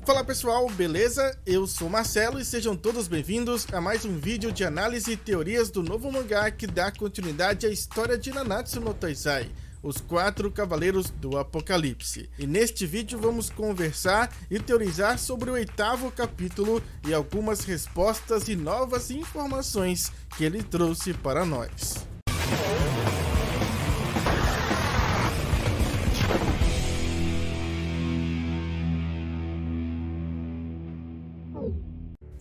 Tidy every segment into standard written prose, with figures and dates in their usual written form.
Fala pessoal, beleza? Eu sou Marcelo e sejam todos bem-vindos a mais um vídeo de análise e teorias do novo mangá que dá continuidade à história de Nanatsu no Taizai, os 4 Cavaleiros do Apocalipse. E neste vídeo vamos conversar e teorizar sobre o 8º capítulo e algumas respostas e novas informações que ele trouxe para nós.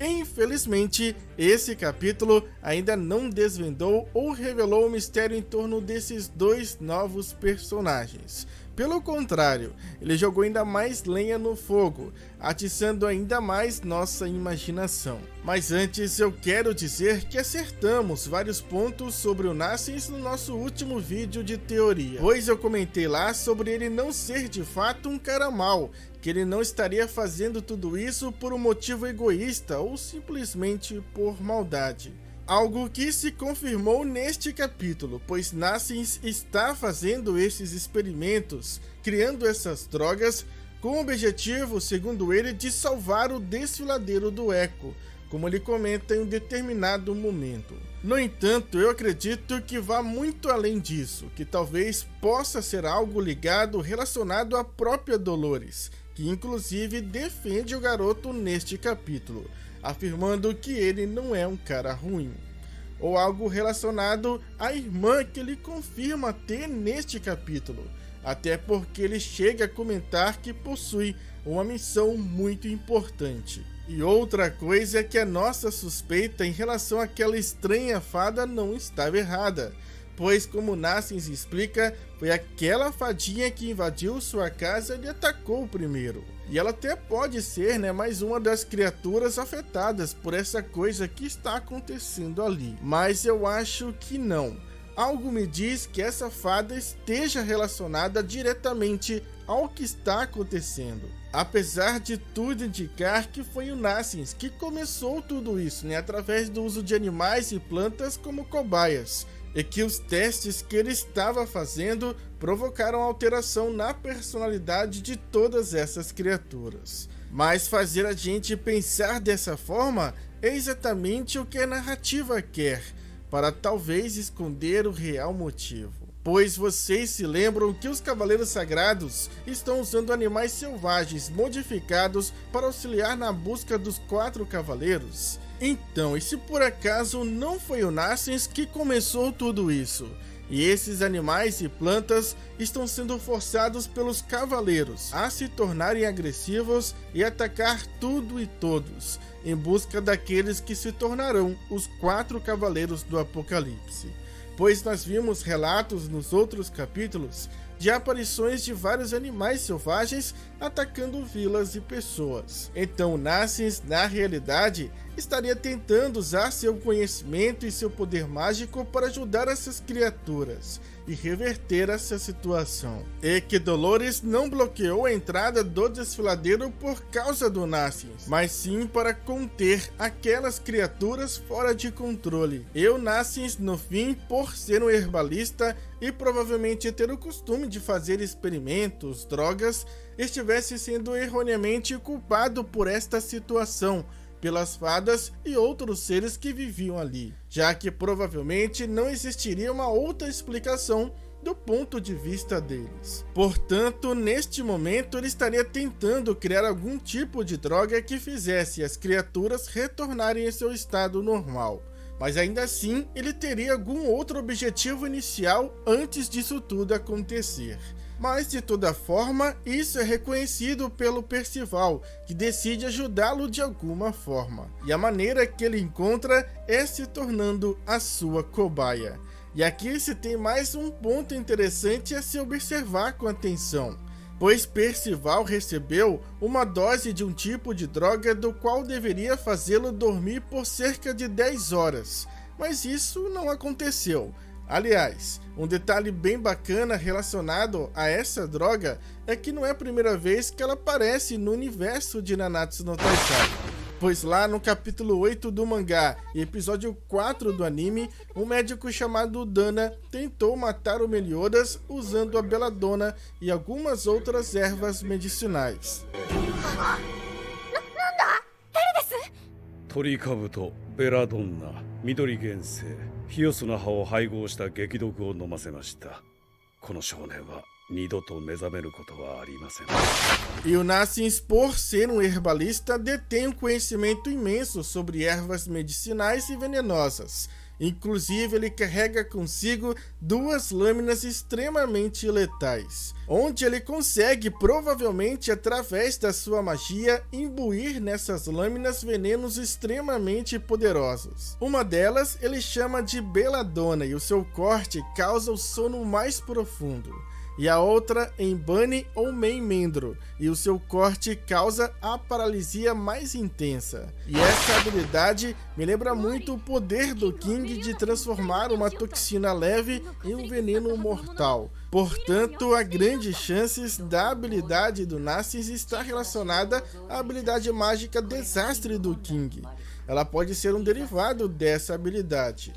Infelizmente, esse capítulo ainda não desvendou ou revelou o mistério em torno desses dois novos personagens. Pelo contrário, ele jogou ainda mais lenha no fogo, atiçando ainda mais nossa imaginação. Mas antes eu quero dizer que acertamos vários pontos sobre o Nassens no nosso último vídeo de teoria, pois eu comentei lá sobre ele não ser de fato um cara mau, que ele não estaria fazendo tudo isso por um motivo egoísta ou simplesmente por maldade. Algo que se confirmou neste capítulo, pois Nassens está fazendo esses experimentos, criando essas drogas, com o objetivo, segundo ele, de salvar o desfiladeiro do Echo, como ele comenta em um determinado momento. No entanto, eu acredito que vá muito além disso, que talvez possa ser algo ligado, relacionado à própria Dolores, que inclusive defende o garoto neste capítulo, afirmando que ele não é um cara ruim. Ou algo relacionado à irmã que ele confirma ter neste capítulo, até porque ele chega a comentar que possui uma missão muito importante. E outra coisa é que a nossa suspeita em relação àquela estranha fada não estava errada, pois, como Nassens explica, foi aquela fadinha que invadiu sua casa e atacou primeiro. E ela até pode ser, mais uma das criaturas afetadas por essa coisa que está acontecendo ali. Mas eu acho que não. Algo me diz que essa fada esteja relacionada diretamente ao que está acontecendo. Apesar de tudo indicar que foi o Nassens que começou tudo isso, através do uso de animais e plantas como cobaias. E que os testes que ele estava fazendo provocaram alteração na personalidade de todas essas criaturas. Mas fazer a gente pensar dessa forma é exatamente o que a narrativa quer, para talvez esconder o real motivo. Pois vocês se lembram que os Cavaleiros Sagrados estão usando animais selvagens modificados para auxiliar na busca dos 4 Cavaleiros? Então, e se por acaso não foi o Nassens que começou tudo isso? E esses animais e plantas estão sendo forçados pelos Cavaleiros a se tornarem agressivos e atacar tudo e todos, em busca daqueles que se tornarão os 4 Cavaleiros do Apocalipse. Pois nós vimos relatos nos outros capítulos de aparições de vários animais selvagens atacando vilas e pessoas. Então Nassens, na realidade, estaria tentando usar seu conhecimento e seu poder mágico para ajudar essas criaturas e reverter essa situação. E que Dolores não bloqueou a entrada do desfiladeiro por causa do Nassens, mas sim para conter aquelas criaturas fora de controle. E o Nassens, no fim, por ser um herbalista e provavelmente ter o costume de fazer experimentos, drogas, estivesse sendo erroneamente culpado por esta situação, pelas fadas e outros seres que viviam ali, já que provavelmente não existiria uma outra explicação do ponto de vista deles. Portanto, neste momento ele estaria tentando criar algum tipo de droga que fizesse as criaturas retornarem ao seu estado normal. Mas ainda assim, ele teria algum outro objetivo inicial antes disso tudo acontecer. Mas de toda forma, isso é reconhecido pelo Percival, que decide ajudá-lo de alguma forma. E a maneira que ele encontra é se tornando a sua cobaia. E aqui se tem mais um ponto interessante a se observar com atenção, pois Percival recebeu uma dose de um tipo de droga do qual deveria fazê-lo dormir por cerca de 10 horas, mas isso não aconteceu. Aliás, um detalhe bem bacana relacionado a essa droga é que não é a primeira vez que ela aparece no universo de Nanatsu no Taizai, pois lá no capítulo 8 do mangá e episódio 4 do anime, um médico chamado Dana tentou matar o Meliodas usando a Belladonna e algumas outras ervas medicinais. 鳥兜、ベラドンナ、緑原生、ヒヨスの葉を配合した激毒を飲ませました。この少年は二度と目覚めることはありません。E o Nassins, por ser um herbalista, detém um conhecimento imenso sobre ervas medicinais e venenosas. Inclusive, ele carrega consigo 2 lâminas extremamente letais, onde ele consegue, provavelmente através da sua magia, imbuir nessas lâminas venenos extremamente poderosos. Uma delas ele chama de Belladonna e o seu corte causa o sono mais profundo. E a outra em Bunny ou Mendro, e o seu corte causa a paralisia mais intensa. E essa habilidade me lembra muito o poder do King de transformar uma toxina leve em um veneno mortal. Portanto, há grandes chances da habilidade do Nassins estar relacionada à habilidade mágica Desastre do King. Ela pode ser um derivado dessa habilidade.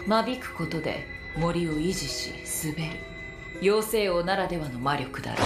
間引くことで森を維持し滑る妖精王ならではの魔力だろ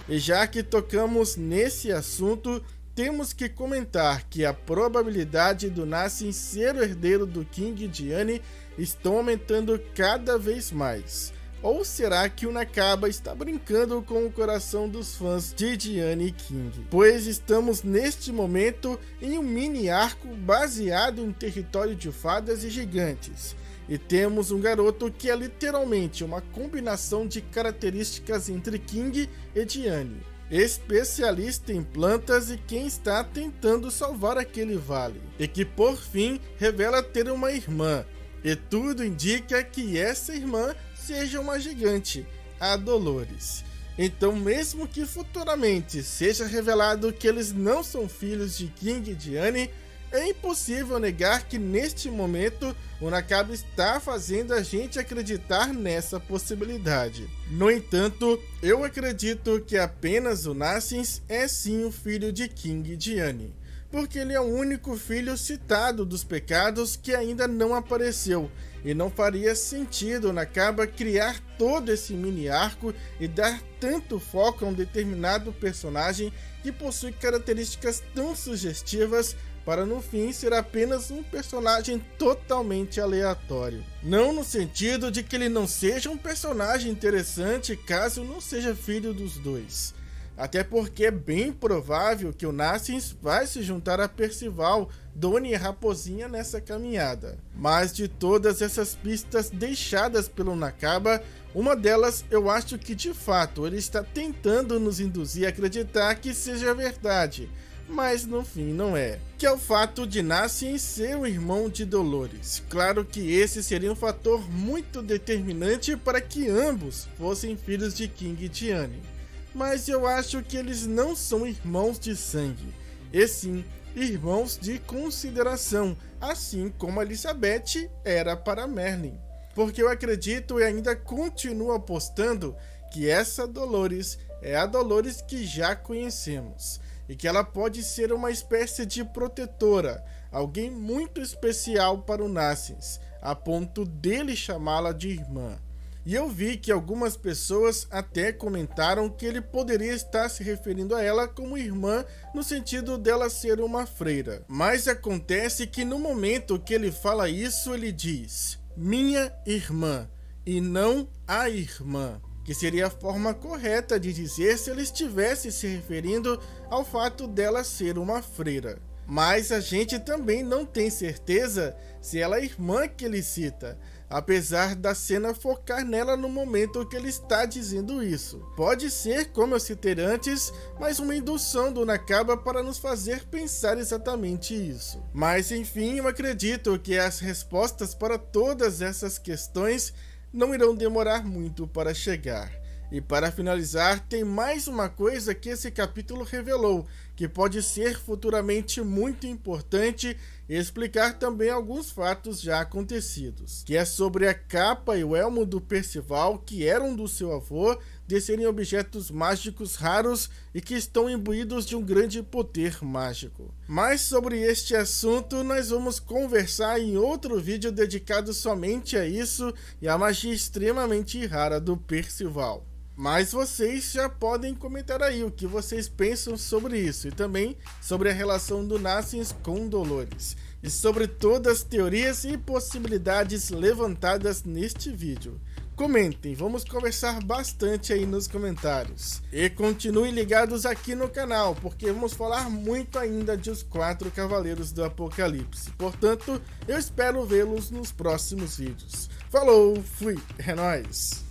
う。 E já que tocamos nesse assunto, temos que comentar que a probabilidade do Nassins ser o herdeiro do King Diane estão aumentando cada vez mais. Ou será que o Nakaba está brincando com o coração dos fãs de Diane King? Pois estamos neste momento em um mini arco baseado em território de fadas e gigantes. E temos um garoto que é literalmente uma combinação de características entre King e Diane. Especialista em plantas e quem está tentando salvar aquele vale. E que por fim revela ter uma irmã. E tudo indica que essa irmã seja uma gigante, a Dolores. Então, mesmo que futuramente seja revelado que eles não são filhos de King e Diane, é impossível negar que neste momento o Nakaba está fazendo a gente acreditar nessa possibilidade. No entanto, eu acredito que apenas o Nassins é sim o filho de King e Diane, porque ele é o único filho citado dos pecados que ainda não apareceu, e não faria sentido o Nakaba criar todo esse mini arco e dar tanto foco a um determinado personagem que possui características tão sugestivas para no fim ser apenas um personagem totalmente aleatório. Não no sentido de que ele não seja um personagem interessante caso não seja filho dos dois. Até porque é bem provável que o Nassins vai se juntar a Percival, Donnie e Raposinha nessa caminhada. Mas de todas essas pistas deixadas pelo Nakaba, uma delas eu acho que de fato ele está tentando nos induzir a acreditar que seja verdade, mas no fim não é. Que é o fato de Nassins ser o irmão de Dolores. Claro que esse seria um fator muito determinante para que ambos fossem filhos de King e Diane. Mas eu acho que eles não são irmãos de sangue, e sim irmãos de consideração, assim como a Elizabeth era para Merlin. Porque eu acredito e ainda continuo apostando que essa Dolores é a Dolores que já conhecemos, e que ela pode ser uma espécie de protetora, alguém muito especial para o Nassins, a ponto dele chamá-la de irmã. E eu vi que algumas pessoas até comentaram que ele poderia estar se referindo a ela como irmã no sentido dela ser uma freira. Mas acontece que no momento que ele fala isso, ele diz minha irmã e não a irmã, que seria a forma correta de dizer se ele estivesse se referindo ao fato dela ser uma freira. Mas a gente também não tem certeza se ela é a irmã que ele cita, apesar da cena focar nela no momento que ele está dizendo isso. Pode ser, como eu citei antes, mais uma indução do Nakaba para nos fazer pensar exatamente isso. Mas enfim, eu acredito que as respostas para todas essas questões não irão demorar muito para chegar. E para finalizar, tem mais uma coisa que esse capítulo revelou, que pode ser futuramente muito importante e explicar também alguns fatos já acontecidos, que é sobre a capa e o elmo do Percival, que eram do seu avô, de serem objetos mágicos raros e que estão imbuídos de um grande poder mágico. Mas sobre este assunto nós vamos conversar em outro vídeo dedicado somente a isso e à magia extremamente rara do Percival. Mas vocês já podem comentar aí o que vocês pensam sobre isso e também sobre a relação do Nassians com Dolores e sobre todas as teorias e possibilidades levantadas neste vídeo. Comentem, vamos conversar bastante aí nos comentários. E continuem ligados aqui no canal, porque vamos falar muito ainda de Os Quatro Cavaleiros do Apocalipse. Portanto, eu espero vê-los nos próximos vídeos. Falou, fui, é nóis!